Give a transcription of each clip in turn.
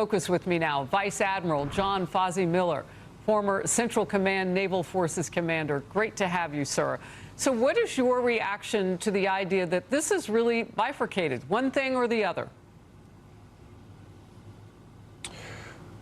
Focus with me now, Vice Admiral John Fozzie Miller, former Central Command Naval Forces Commander. Great to have you, sir. So what is your reaction to the idea that this is really bifurcated, one thing or the other?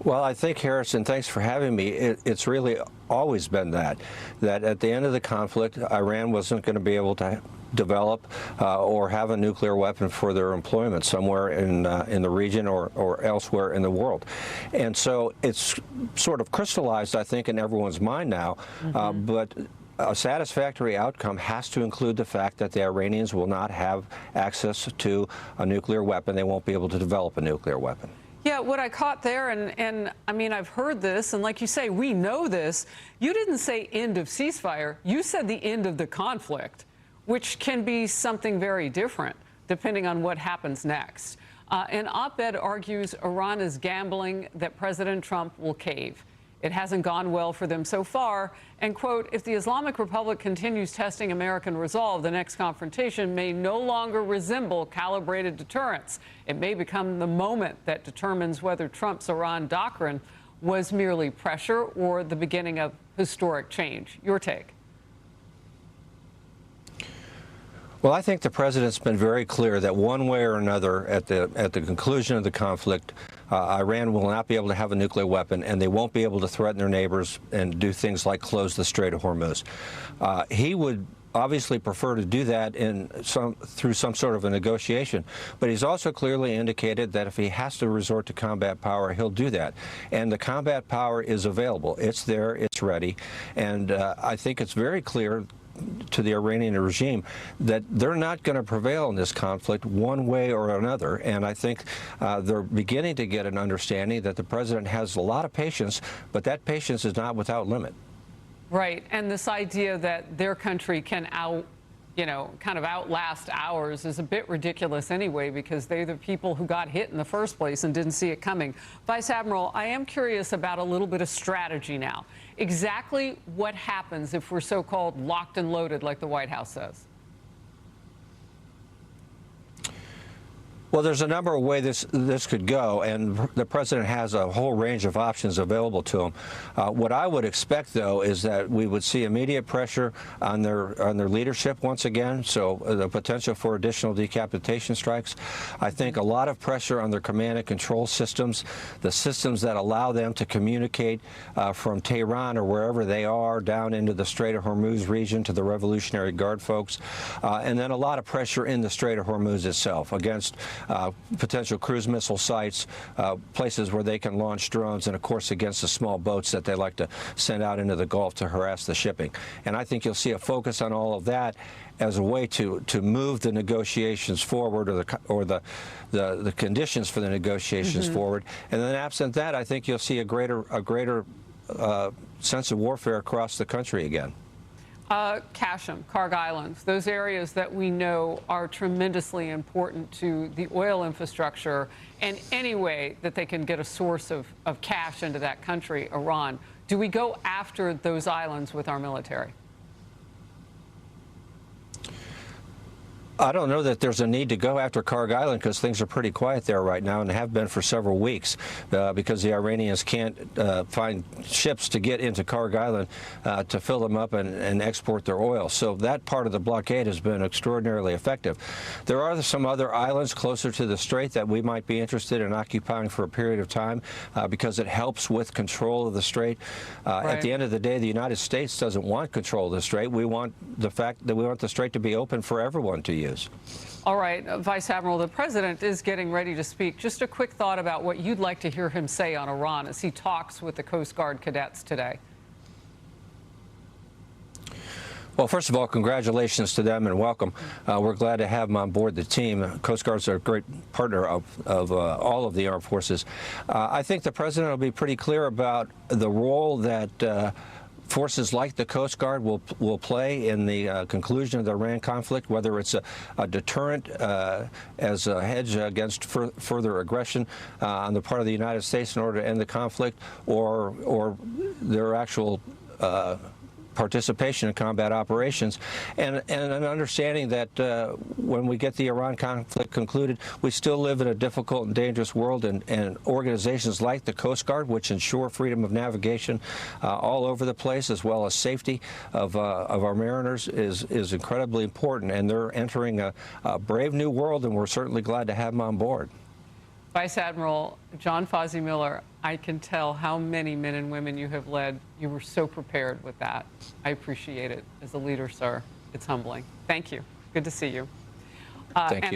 Well, I think, Harrison, thanks for having me. It's really always been that at the end of the conflict, Iran wasn't going to be able to develop or have a nuclear weapon for their employment somewhere in the region or elsewhere in the world. And so it's sort of crystallized, I think, in everyone's mind now. But a satisfactory outcome has to include the fact that the Iranians will not have access to a nuclear weapon. They won't be able to develop a nuclear weapon. Yeah, what I caught there, and I mean, I've heard this, and like you say, we know this. You didn't say end of ceasefire. You said the end of the conflict, which can be something very different depending on what happens next. An op-ed argues Iran is gambling that President Trump will cave. It hasn't gone well for them so far. And, quote, if the Islamic Republic continues testing American resolve, the next confrontation may no longer resemble calibrated deterrence. It may become the moment that determines whether Trump's Iran doctrine was merely pressure or the beginning of historic change. Your take? Well, I think the president's been very clear that one way or another, at the conclusion of the conflict, Iran will not be able to have a nuclear weapon, and they won't be able to threaten their neighbors and do things like close the Strait of Hormuz. He would obviously prefer to do that through some sort of a negotiation, but he's also clearly indicated that if he has to resort to combat power, he'll do that. And the combat power is available. It's there. It's ready. And I think it's very clear to the Iranian regime that they're not going to prevail in this conflict one way or another. And I think they're beginning to get an understanding that the president has a lot of patience, but that patience is not without limit. Right. And this idea that their country can kind of outlast ours is a bit ridiculous anyway, because they're the people who got hit in the first place and didn't see it coming. Vice Admiral, I am curious about a little bit of strategy now. Exactly what happens if we're so-called locked and loaded, like the White House says? Well, there's a number of ways this could go, and the president has a whole range of options available to him. What I would expect, though, is that we would see immediate pressure on their leadership once again, so the potential for additional decapitation strikes. I think a lot of pressure on their command and control systems, the systems that allow them to communicate from Tehran or wherever they are down into the Strait of Hormuz region to the Revolutionary Guard folks, and then a lot of pressure in the Strait of Hormuz itself against potential cruise missile sites, places where they can launch drones, and, of course, against the small boats that they like to send out into the Gulf to harass the shipping. And I think you'll see a focus on all of that as a way to move the negotiations forward, or the conditions for the negotiations forward. And then, absent that, I think you'll see a greater sense of warfare across the country again. Kharg Island, those areas that we know are tremendously important to the oil infrastructure, and any way that they can get a source of cash into that country, Iran. Do we go after those islands with our military? I don't know that there's a need to go after Kharg Island, because things are pretty quiet there right now, and have been for several weeks, because the Iranians can't find ships to get into Kharg Island to fill them up and export their oil. So that part of the blockade has been extraordinarily effective. There are some other islands closer to the Strait that we might be interested in occupying for a period of time, because it helps with control of the Strait. At the end of the day, the United States doesn't want control of the Strait. We want the Strait to be open for everyone to use. All right, Vice Admiral, the president is getting ready to speak. Just a quick thought about what you'd like to hear him say on Iran as he talks with the Coast Guard cadets today. Well, first of all, congratulations to them and welcome. We're glad to have them on board the team. Coast Guards are a great partner of all of the armed forces. I think the president will be pretty clear about the role that forces like the Coast Guard will play in the conclusion of the Iran conflict, whether it's a deterrent as a hedge against further aggression on the part of the United States in order to end the conflict, or their actual participation in combat operations, and an understanding that when we get the Iran conflict concluded, we still live in a difficult and dangerous world, and organizations like the Coast Guard, which ensure freedom of navigation all over the place, as well as safety of our mariners, is incredibly important, and they're entering a brave new world, and we're certainly glad to have them on board. Vice Admiral John Fozzie Miller, I can tell how many men and women you have led. You were so prepared with that. I appreciate it. As a leader, sir, it's humbling. Thank you. Good to see you. Thank you.